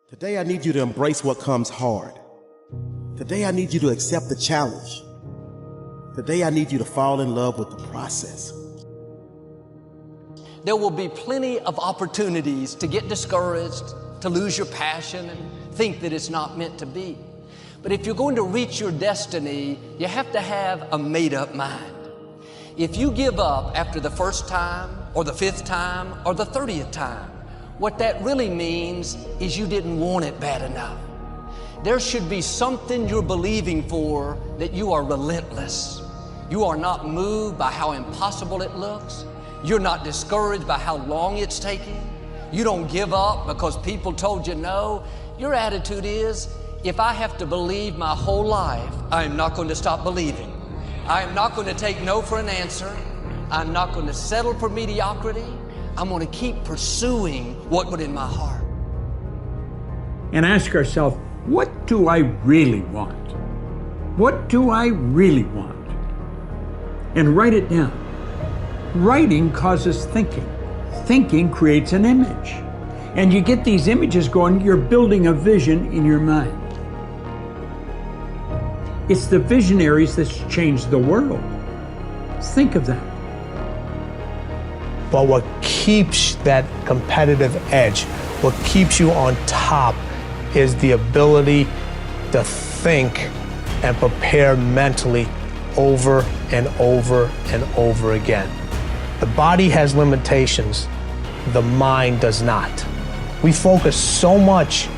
Today I need you to embrace what comes hard. Today I need you to accept the challenge. Today I need you to fall in love with the process. There will be plenty of opportunities to get discouraged, to lose your passion and think that it's not meant to be. But if you're going to reach your destiny, you have to have a made-up mind. If you give up after the first time or the 5th time or the 30th time, what that really means is you didn't want it bad enough. There should be something you're believing for, that you are relentless. You are not moved by how impossible it looks. You're not discouraged by how long it's taking. You don't give up because people told you no. Your attitude is, if I have to believe my whole life, I am not going to stop believing. I am not going to take no for an answer. I'm not going to settle for mediocrity. I'm going to keep pursuing what was in my heart. And ask ourselves, what do I really want? What do I really want? And write it down. Writing causes thinking. Thinking creates an image. And you get these images going, you're building a vision in your mind. It's the visionaries that's changed the world. Think of that. But what keeps that competitive edge, what keeps you on top, is the ability to think and prepare mentally over and over and over again. The body has limitations, the mind does not. We focus so much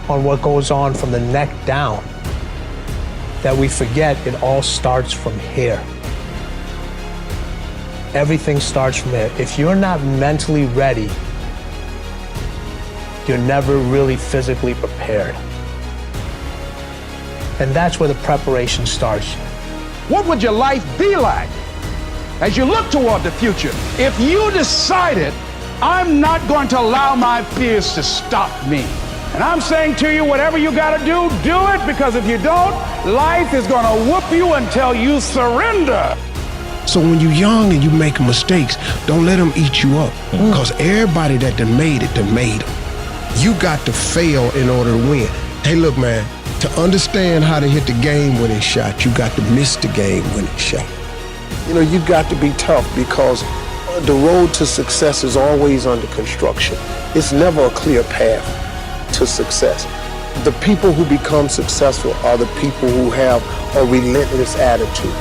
on what goes on from the neck down that we forget it all starts from here. Everything starts from here. If you're not mentally ready, you're never really physically prepared. And that's where the preparation starts. What would your life be like as you look toward the future if you decided, I'm not going to allow my fears to stop me? And I'm saying to you, whatever you got to do it, because if you don't, life is going to whoop you until you surrender. So when you're young and you make mistakes, don't let them eat you up. Because everybody that done made it, done made them. You got to fail in order to win. Hey, look, man, to understand how to hit the game winning shot, you got to miss the game winning shot. You know, you got to be tough, because the road to success is always under construction. It's never a clear path to success. The people who become successful are the people who have a relentless attitude.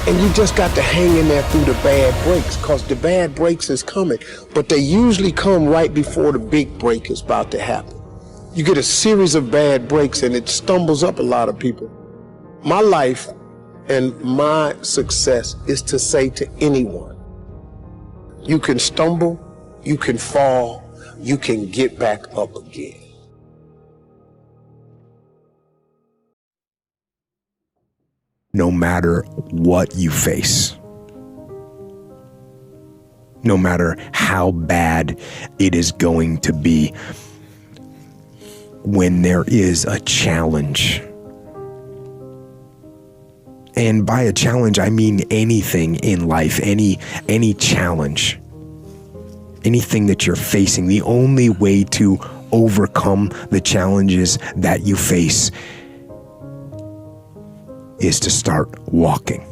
And you just got to hang in there through the bad breaks, because the bad breaks is coming, but they usually come right before the big break is about to happen. You get a series of bad breaks and it stumbles up a lot of people. My life and my success is to say to anyone, you can stumble, you can fall, you can get back up again. No matter what you face, no matter how bad it is going to be, when there is a challenge, and by a challenge I mean anything in life, any challenge, anything that you're facing, the only way to overcome the challenges that you face is to start walking.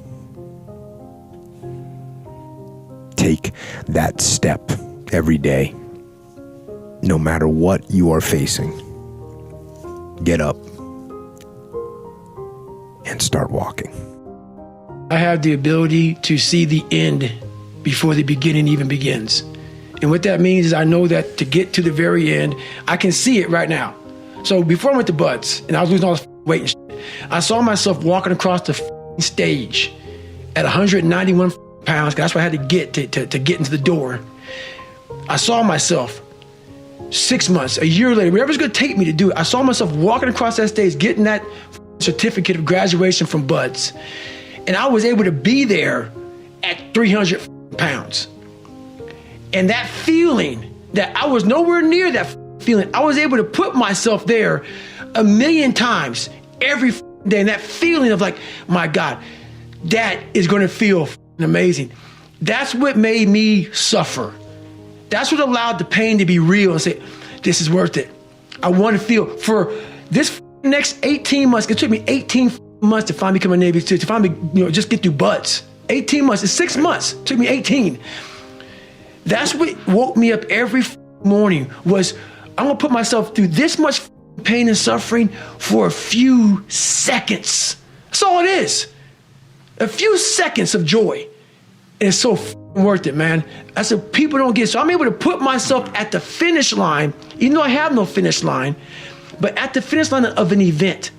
Take that step every day, no matter what you are facing. Get up and start walking. I have the ability to see the end before the beginning even begins. And what that means is I know that to get to the very end, I can see it right now. So before I went to Buds and I was losing all this weight and shit, I saw myself walking across the stage at 191 pounds. That's what I had to get to get into the door. I saw myself 6 months, a year later, whatever it's going to take me to do it. I saw myself walking across that stage, getting that certificate of graduation from Buds. And I was able to be there at 300 pounds. And that feeling that I was nowhere near that feeling, I was able to put myself there 1,000,000 times every day. And that feeling of like, my God, that is going to feel amazing. That's what made me suffer. That's what allowed the pain to be real and say, this is worth it. I want to feel for this next 18 months. It took me 18 months to finally become a Navy SEAL, to finally, just get through buds. 18 months, it's 6 months. It took me 18. That's what woke me up every morning was, I'm gonna put myself through this much pain and suffering for a few seconds. That's all it is. A few seconds of joy. And it's so worth it, man. That's what people don't get. So I'm able to put myself at the finish line, even though I have no finish line, but at the finish line of an event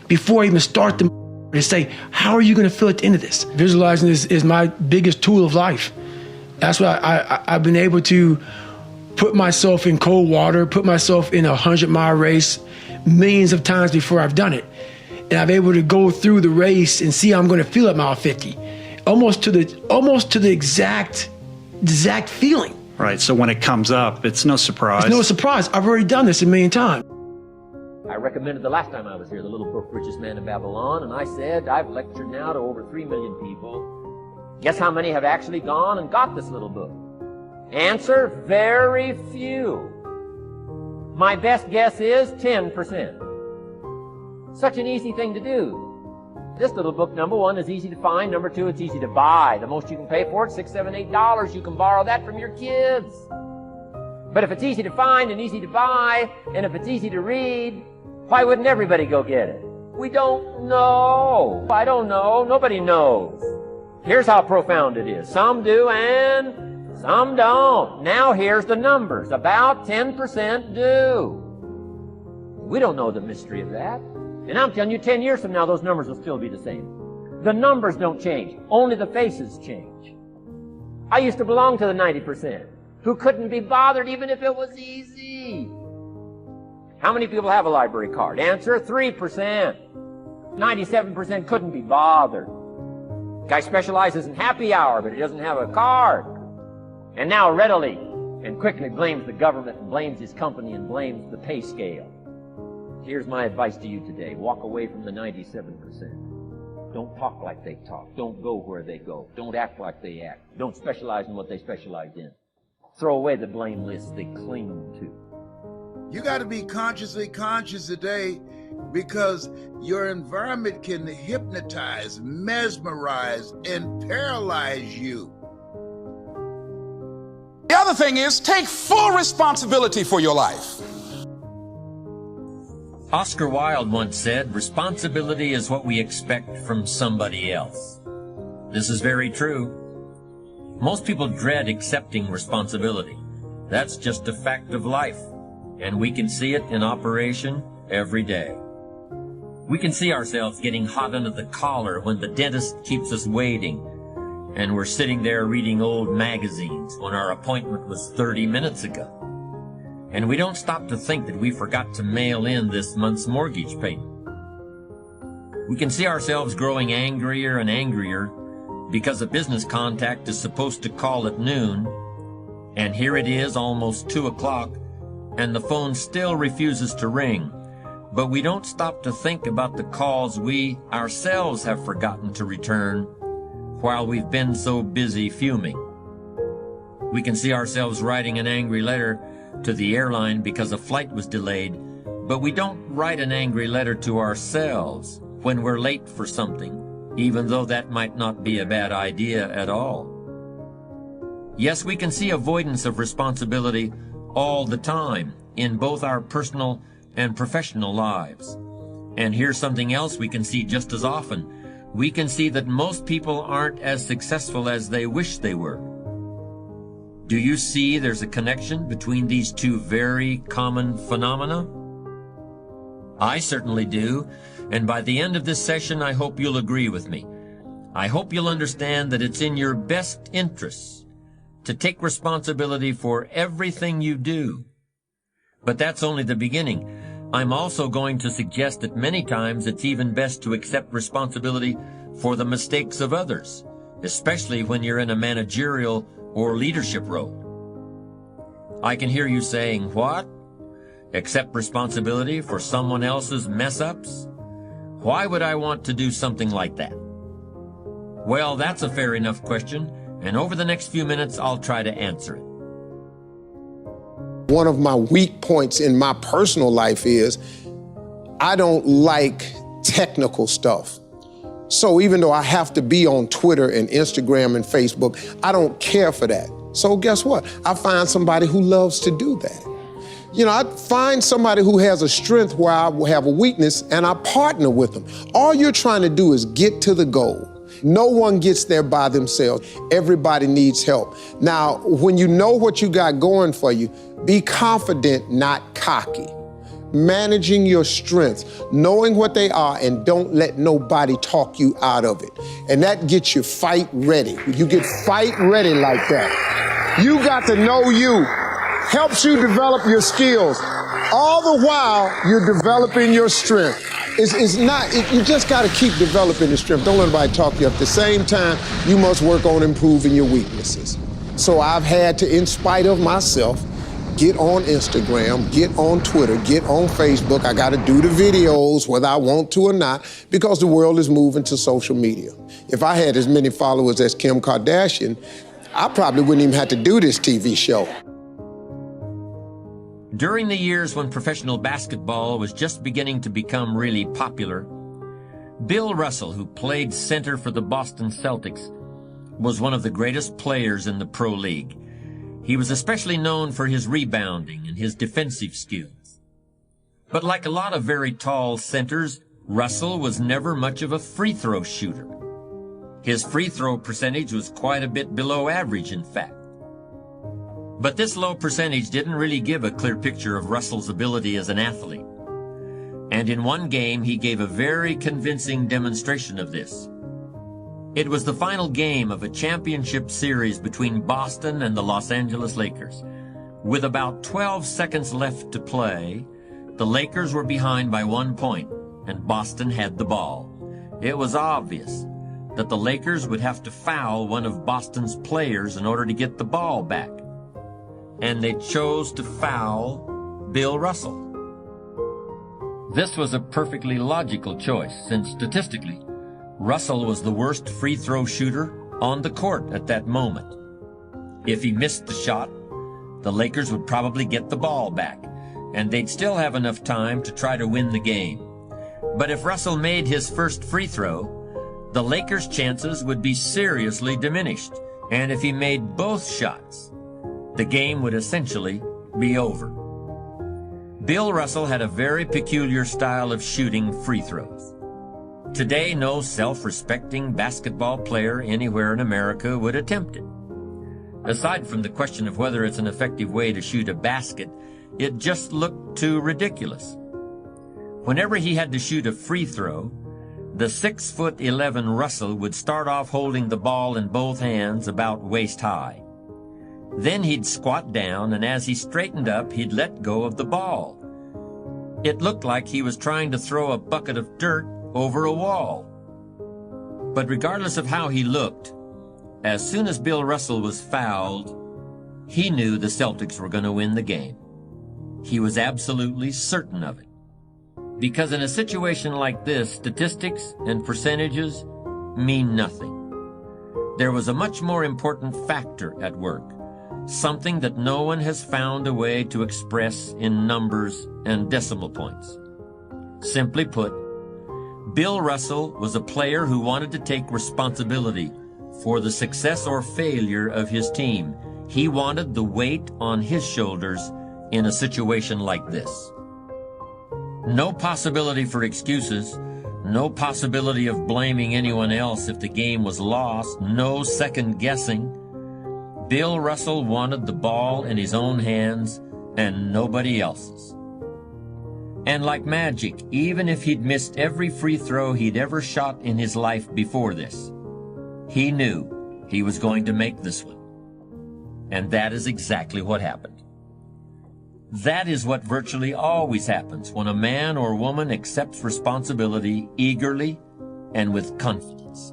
before I even start to say, how are you gonna feel at the end of this? Visualizing is my biggest tool of life. That's why I've been able to put myself in cold water, put myself in a 100-mile race millions of times before I've done it. And I'm able to go through the race and see how I'm gonna feel at mile 50. Almost to the exact feeling. Right, so when it comes up, it's no surprise. It's no surprise. I've already done this a million times. I recommended the last time I was here, the little book, Richest Man in Babylon, and I said, I've lectured now to over 3 million people. Guess how many have actually gone and got this little book? Answer, very few. My best guess is 10%. Such an easy thing to do. This little book, number one, is easy to find. Number two, it's easy to buy. The most you can pay for it, $6, $7, $8. You can borrow that from your kids. But if it's easy to find and easy to buy, and if it's easy to read, why wouldn't everybody go get it? We don't know. I don't know. Nobody knows. Here's how profound it is. Some do and some don't. Now here's the numbers. About 10% do. We don't know the mystery of that. And I'm telling you, 10 years from now, those numbers will still be the same. The numbers don't change. Only the faces change. I used to belong to the 90% who couldn't be bothered even if it was easy. How many people have a library card? Answer, 3%. 97% couldn't be bothered. Guy specializes in happy hour, but he doesn't have a card. And now readily and quickly blames the government and blames his company and blames the pay scale. Here's my advice to you today. Walk away from the 97%. Don't talk like they talk. Don't go where they go. Don't act like they act. Don't specialize in what they specialize in. Throw away the blame list they cling to. You got to be consciously conscious today because your environment can hypnotize, mesmerize, and paralyze you. The other thing is, take full responsibility for your life. Oscar Wilde once said, responsibility is what we expect from somebody else. This is very true. Most people dread accepting responsibility. That's just a fact of life, and we can see it in operation every day. We can see ourselves getting hot under the collar when the dentist keeps us waiting, and we're sitting there reading old magazines when our appointment was 30 minutes ago. And we don't stop to think that we forgot to mail in this month's mortgage payment. We can see ourselves growing angrier and angrier because a business contact is supposed to call at noon, and here it is almost 2 o'clock, and the phone still refuses to ring. But we don't stop to think about the calls we ourselves have forgotten to return while we've been so busy fuming. We can see ourselves writing an angry letter to the airline because a flight was delayed, but we don't write an angry letter to ourselves when we're late for something, even though that might not be a bad idea at all. Yes, we can see avoidance of responsibility all the time in both our personal and professional lives. And here's something else we can see just as often. We can see that most people aren't as successful as they wish they were. Do you see there's a connection between these two very common phenomena? I certainly do, and by the end of this session, I hope you'll agree with me. I hope you'll understand that it's in your best interests to take responsibility for everything you do. But that's only the beginning. I'm also going to suggest that many times it's even best to accept responsibility for the mistakes of others, especially when you're in a managerial or leadership role. I can hear you saying, what? Accept responsibility for someone else's mess-ups? Why would I want to do something like that? Well, that's a fair enough question, and over the next few minutes, I'll try to answer it. one of my weak points in my personal life is I don't like technical stuff. So even though I have to be on Twitter and Instagram and Facebook, I don't care for that. So guess what? I find somebody who loves to do that. You know, I find somebody who has a strength where I have a weakness, and I partner with them. All you're trying to do is get to the goal. No one gets there by themselves. Everybody needs help. Now, when you know what you got going for you, be confident, not cocky. Managing your strengths, knowing what they are, and don't let nobody talk you out of it. And that gets you fight ready. You get fight ready like that. You got to know you. Helps you develop your skills. All the while, you're developing your strength. You just got to keep developing the strength. Don't let anybody talk you up. At the same time, you must work on improving your weaknesses. So I've had to, in spite of myself, get on Instagram, get on Twitter, get on Facebook. I got to do the videos whether I want to or not, because the world is moving to social media. If I had as many followers as Kim Kardashian, I probably wouldn't even have to do this TV show. During the years when professional basketball was just beginning to become really popular, Bill Russell, who played center for the Boston Celtics, was one of the greatest players in the pro league. He was especially known for his rebounding and his defensive skills. But like a lot of very tall centers, Russell was never much of a free throw shooter. His free throw percentage was quite a bit below average, in fact. But this low percentage didn't really give a clear picture of Russell's ability as an athlete. And in one game, he gave a very convincing demonstration of this. It was the final game of a championship series between Boston and the Los Angeles Lakers. With about 12 seconds left to play, the Lakers were behind by 1 point, and Boston had the ball. It was obvious that the Lakers would have to foul one of Boston's players in order to get the ball back. And they chose to foul Bill Russell. This was a perfectly logical choice, since statistically, Russell was the worst free throw shooter on the court at that moment. If he missed the shot, the Lakers would probably get the ball back, and they'd still have enough time to try to win the game. But if Russell made his first free throw, the Lakers' chances would be seriously diminished, and if he made both shots, the game would essentially be over. Bill Russell had a very peculiar style of shooting free throws. Today, no self-respecting basketball player anywhere in America would attempt it. Aside from the question of whether it's an effective way to shoot a basket, it just looked too ridiculous. Whenever he had to shoot a free throw, the 6'11" Russell would start off holding the ball in both hands about waist high. Then he'd squat down, and as he straightened up, he'd let go of the ball. It looked like he was trying to throw a bucket of dirt over a wall. But regardless of how he looked, as soon as Bill Russell was fouled, he knew the Celtics were going to win the game. He was absolutely certain of it. Because in a situation like this, statistics and percentages mean nothing. There was a much more important factor at work. Something that no one has found a way to express in numbers and decimal points. Simply put, Bill Russell was a player who wanted to take responsibility for the success or failure of his team. He wanted the weight on his shoulders in a situation like this. No possibility for excuses, no possibility of blaming anyone else if the game was lost, no second guessing. Bill Russell wanted the ball in his own hands and nobody else's. And like magic, even if he'd missed every free throw he'd ever shot in his life before this, he knew he was going to make this one. And that is exactly what happened. That is what virtually always happens when a man or woman accepts responsibility eagerly and with confidence.